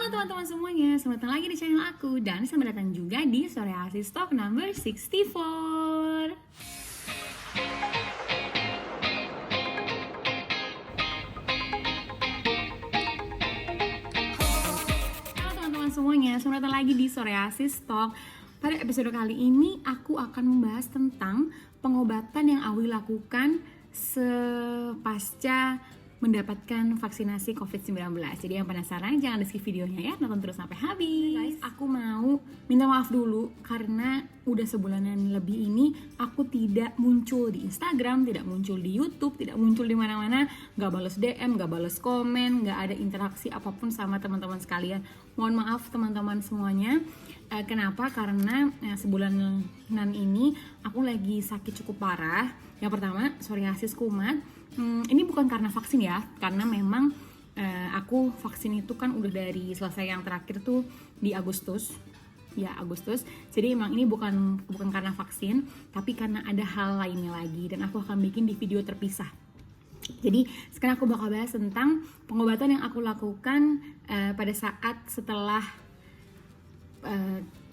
Halo teman-teman semuanya, selamat datang lagi di channel aku dan selamat datang juga di Psoriasis Talk number 64. Halo teman-teman semuanya, selamat datang lagi di Psoriasis Talk. Pada episode kali ini aku akan membahas tentang pengobatan yang Awi lakukan sepasca mendapatkan vaksinasi COVID-19. Jadi yang penasaran jangan di skip videonya ya, nonton terus sampai habis. Guys, aku mau minta maaf dulu karena udah sebulanan lebih ini aku tidak muncul di Instagram, tidak muncul di YouTube, tidak muncul di mana-mana, nggak balas DM, nggak balas komen, nggak ada interaksi apapun sama teman-teman sekalian. Mohon maaf teman-teman semuanya. Kenapa? Karena sebulanan ini aku lagi sakit cukup parah. Yang pertama, psoriasis kumat. Ini bukan karena vaksin ya, karena memang aku vaksin itu kan udah dari selesai yang terakhir tuh di Agustus. Jadi emang ini bukan karena vaksin, tapi karena ada hal lainnya lagi dan aku akan bikin di video terpisah. Jadi sekarang aku bakal bahas tentang pengobatan yang aku lakukan pada saat setelah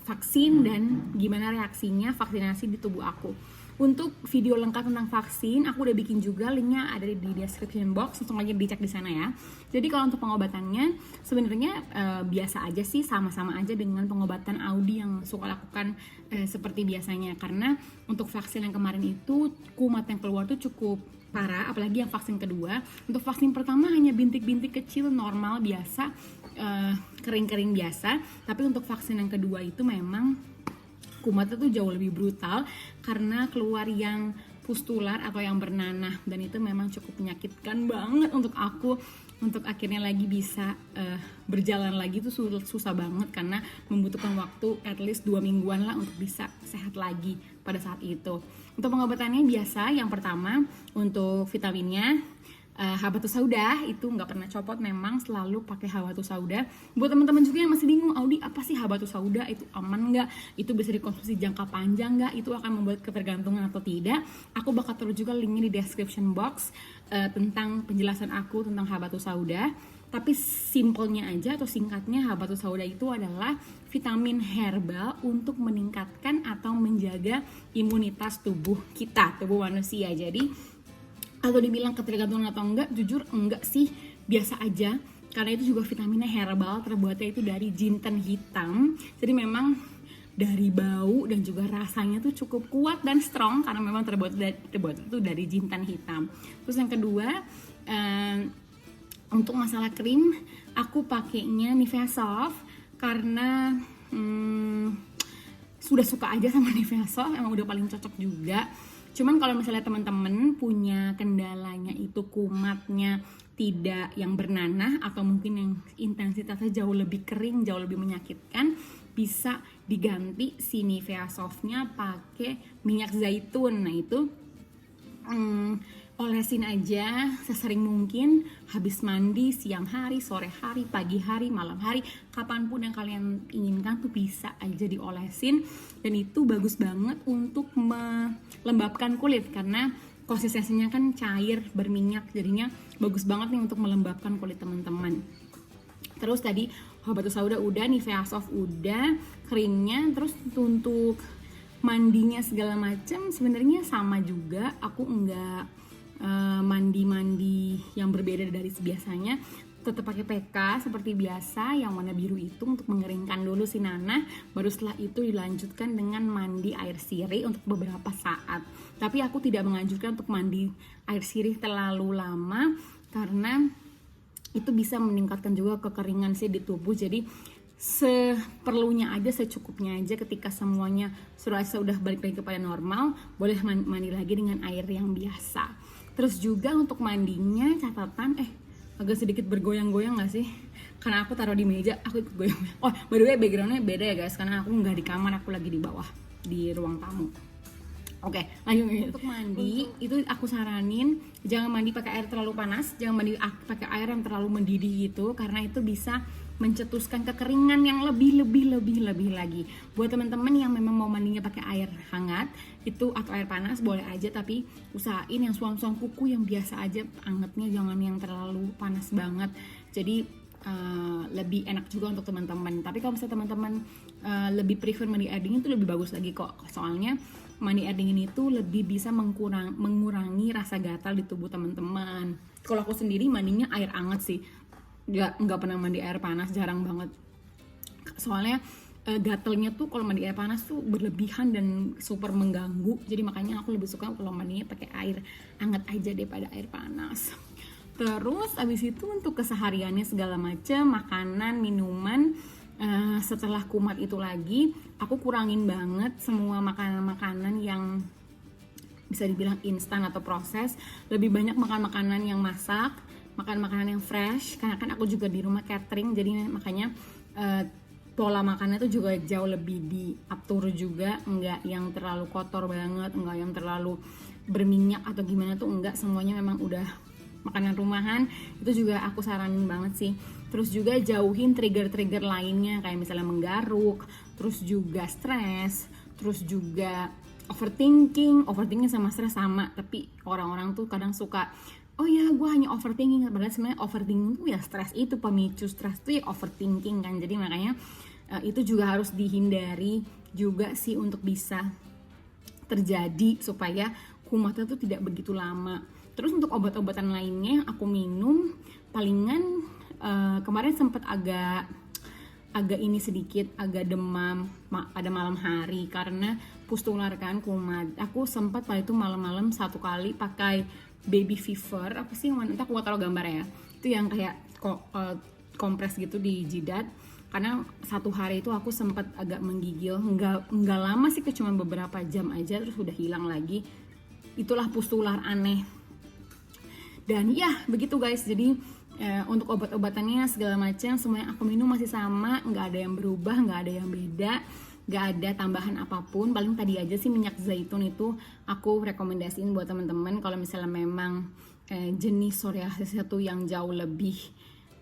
vaksin dan gimana reaksinya vaksinasi di tubuh aku. Untuk video lengkap tentang vaksin, aku udah bikin juga, linknya ada di description box, langsung aja dicek di sana ya. Jadi kalau untuk pengobatannya sebenarnya biasa aja sih, sama-sama aja dengan pengobatan Audi yang suka lakukan seperti biasanya. Karena untuk vaksin yang kemarin itu kumat yang keluar tuh cukup parah, apalagi yang vaksin kedua. Untuk vaksin pertama hanya bintik-bintik kecil normal biasa, kering-kering biasa. Tapi untuk vaksin yang kedua itu memang kumatnya tuh jauh lebih brutal karena keluar yang pustular atau yang bernanah, dan itu memang cukup menyakitkan banget untuk aku. Untuk akhirnya lagi bisa berjalan lagi tuh susah banget karena membutuhkan waktu at least 2 mingguan lah untuk bisa sehat lagi pada saat itu. Untuk pengobatannya biasa, yang pertama untuk vitaminnya habatus sauda, itu nggak pernah copot, memang selalu pakai habatus sauda. Buat teman-teman juga yang masih bingung, Audi apa sih habatus sauda, itu aman nggak, itu bisa dikonsumsi jangka panjang nggak, itu akan membuat ketergantungan atau tidak, aku bakal taruh juga linknya di description box tentang penjelasan aku tentang habatus sauda. Tapi simpelnya aja atau singkatnya, habatus sauda itu adalah vitamin herbal untuk meningkatkan atau menjaga imunitas tubuh kita, tubuh manusia. Jadi atau dibilang ketergantungan atau enggak, jujur enggak sih, biasa aja. Karena itu juga vitaminnya herbal, terbuatnya itu dari jinten hitam. Jadi memang dari bau dan juga rasanya tuh cukup kuat dan strong karena memang terbuat itu dari jinten hitam. Terus yang kedua, untuk masalah krim, aku pakainya Nivea Soft karena sudah suka aja sama Nivea Soft, emang udah paling cocok juga. Cuman kalau misalnya teman-teman punya kendalanya itu kumatnya tidak yang bernanah atau mungkin yang intensitasnya jauh lebih kering, jauh lebih menyakitkan, bisa diganti si Nivea Soft-nya pakai minyak zaitun. Nah itu olesin aja sesering mungkin habis mandi, siang hari, sore hari, pagi hari, malam hari, kapanpun yang kalian inginkan tuh bisa aja diolesin. Dan itu bagus banget untuk melembabkan kulit karena konsistensinya kan cair berminyak, jadinya bagus banget nih untuk melembabkan kulit teman-teman. Terus tadi habatus sauda udah, Nivea Soft udah, krimnya. Terus untuk mandinya segala macam sebenarnya sama juga, aku enggak mandi yang berbeda dari biasanya, tetap pakai PK seperti biasa yang warna biru itu untuk mengeringkan dulu si nanah, baru setelah itu dilanjutkan dengan mandi air sirih untuk beberapa saat. Tapi aku tidak menganjurkan untuk mandi air sirih terlalu lama karena itu bisa meningkatkan juga kekeringan sih di tubuh. Jadi seperlunya aja, secukupnya aja. Ketika semuanya sudah balik lagi kepada normal, boleh mandi lagi dengan air yang biasa. Terus juga untuk mandinya catatan agak sedikit bergoyang-goyang gak sih? Karena aku taruh di meja, aku ikut goyang. Oh, by the way backgroundnya beda ya guys, karena aku nggak di kamar, aku lagi di bawah di ruang tamu. Oke, lanjut. Untuk mandi itu aku saranin jangan mandi pakai air terlalu panas, jangan mandi pakai air yang terlalu mendidih gitu, karena itu bisa mencetuskan kekeringan yang lebih lagi. Buat teman-teman yang memang mau mandinya pakai air hangat itu atau air panas boleh aja, tapi usahain yang suam-suam kuku yang biasa aja angetnya, jangan yang terlalu panas banget. Jadi lebih enak juga untuk teman-teman. Tapi kalau misalnya teman-teman lebih prefer mandi air dingin itu lebih bagus lagi kok. Soalnya mandi air dingin itu lebih bisa mengurangi rasa gatal di tubuh teman-teman. Kalau aku sendiri mandinya air hangat sih, nggak pernah mandi air panas, jarang banget. Soalnya gatalnya tuh kalau mandi air panas tuh berlebihan dan super mengganggu. Jadi makanya aku lebih suka kalau mandinya pakai air hangat aja daripada air panas. Terus abis itu untuk kesehariannya segala macam, makanan, minuman, setelah kumat itu lagi, aku kurangin banget semua makanan-makanan yang bisa dibilang instan atau proses. Lebih banyak makan makanan yang masak, makan makanan yang fresh, karena kan aku juga di rumah catering, jadi makanya pola makannya tuh juga jauh lebih diatur juga, enggak yang terlalu kotor banget, enggak yang terlalu berminyak atau gimana tuh enggak, semuanya memang udah makanan rumahan. Itu juga aku saranin banget sih. Terus juga jauhin trigger-trigger lainnya kayak misalnya menggaruk, terus juga stres, terus juga overthinking sama stres sama, tapi orang-orang tuh kadang suka oh ya gue hanya overthinking, padahal sebenarnya overthinking tuh ya stres, itu pemicu stres tuh ya overthinking kan. Jadi makanya itu juga harus dihindari juga sih untuk bisa terjadi supaya kumatnya tuh tidak begitu lama. Terus untuk obat-obatan lainnya yang aku minum palingan kemarin sempat agak ini sedikit, agak demam pada malam hari karena pustular kan kumat. Aku sempat pada itu malam-malam satu kali pakai baby fever, apa sih, entah aku taruh gambar ya, itu yang kayak kompres gitu di jidat. Karena satu hari itu aku sempat agak menggigil, nggak lama sih, cuma beberapa jam aja terus udah hilang lagi. Itulah pustular aneh. Dan ya begitu guys, jadi untuk obat-obatannya segala macam semua yang aku minum masih sama, nggak ada yang berubah, nggak ada yang beda, nggak ada tambahan apapun. Paling tadi aja sih minyak zaitun itu aku rekomendasiin buat teman-teman kalau misalnya memang jenis psoriasis itu yang jauh lebih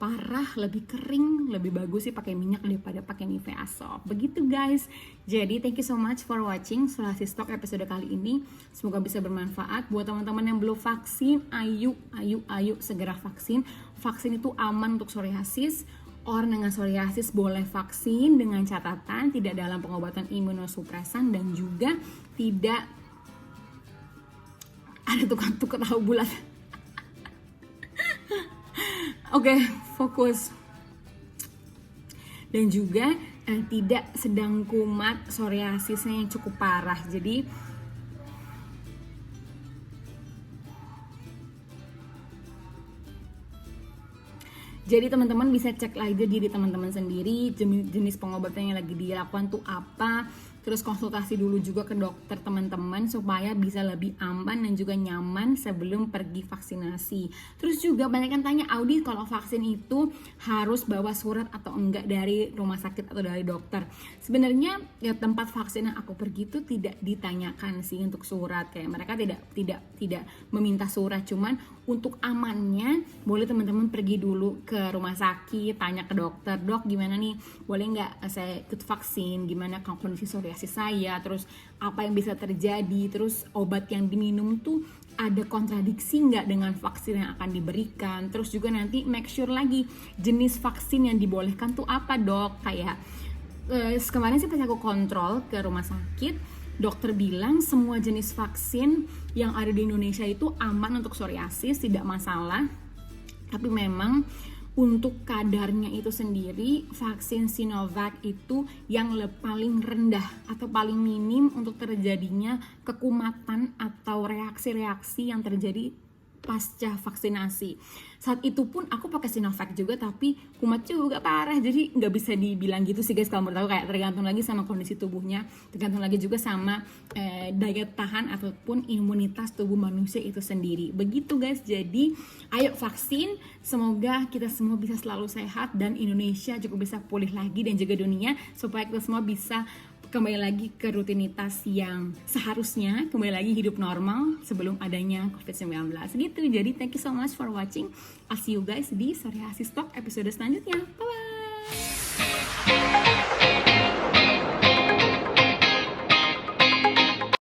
parah, lebih kering, lebih bagus sih pakai minyak daripada pakai Nivea Soft. Begitu guys. Jadi thank you so much for watching Psoriasis Talk episode kali ini. Semoga bisa bermanfaat buat teman-teman yang belum vaksin. Ayo segera vaksin. Vaksin itu aman untuk psoriasis. Orang dengan psoriasis boleh vaksin dengan catatan tidak dalam pengobatan imunosupresan dan juga tidak ada tukar-tukar tahu bulat. Oke, fokus. Dan juga tidak sedang kumat psoriasisnya yang cukup parah. Jadi teman-teman bisa cek aja diri teman-teman sendiri, jenis pengobatan yang lagi dilakukan tuh apa. Terus konsultasi dulu juga ke dokter teman-teman supaya bisa lebih aman dan juga nyaman sebelum pergi vaksinasi. Terus juga banyak yang tanya, Audi kalau vaksin itu harus bawa surat atau enggak dari rumah sakit atau dari dokter. Sebenarnya ya tempat vaksin yang aku pergi itu tidak ditanyakan sih untuk surat, kayak mereka tidak meminta surat. Cuman untuk amannya boleh teman-teman pergi dulu ke rumah sakit, tanya ke dokter, dok gimana nih, boleh nggak saya ikut vaksin, gimana kondisi psoriasis saya, terus apa yang bisa terjadi, terus obat yang diminum tuh ada kontradiksi nggak dengan vaksin yang akan diberikan. Terus juga nanti make sure lagi jenis vaksin yang dibolehkan tuh apa dok. Kayak kemarin sih pas aku kontrol ke rumah sakit, dokter bilang semua jenis vaksin yang ada di Indonesia itu aman untuk psoriasis, tidak masalah. Tapi memang untuk kadarnya itu sendiri, vaksin Sinovac itu yang paling rendah atau paling minim untuk terjadinya kekumatan atau reaksi-reaksi yang terjadi pasca vaksinasi. Saat itu pun aku pakai Sinovac juga, tapi kumat juga parah. Jadi nggak bisa dibilang gitu sih guys kalau menurut aku, kayak tergantung lagi sama kondisi tubuhnya, tergantung lagi juga sama daya tahan ataupun imunitas tubuh manusia itu sendiri. Begitu guys, jadi ayo vaksin, semoga kita semua bisa selalu sehat dan Indonesia juga bisa pulih lagi dan juga dunia, supaya kita semua bisa kembali lagi ke rutinitas yang seharusnya, kembali lagi hidup normal sebelum adanya COVID-19 gitu. Jadi thank you so much for watching. I'll see you guys di Psoriasis Talk episode selanjutnya. Bye bye.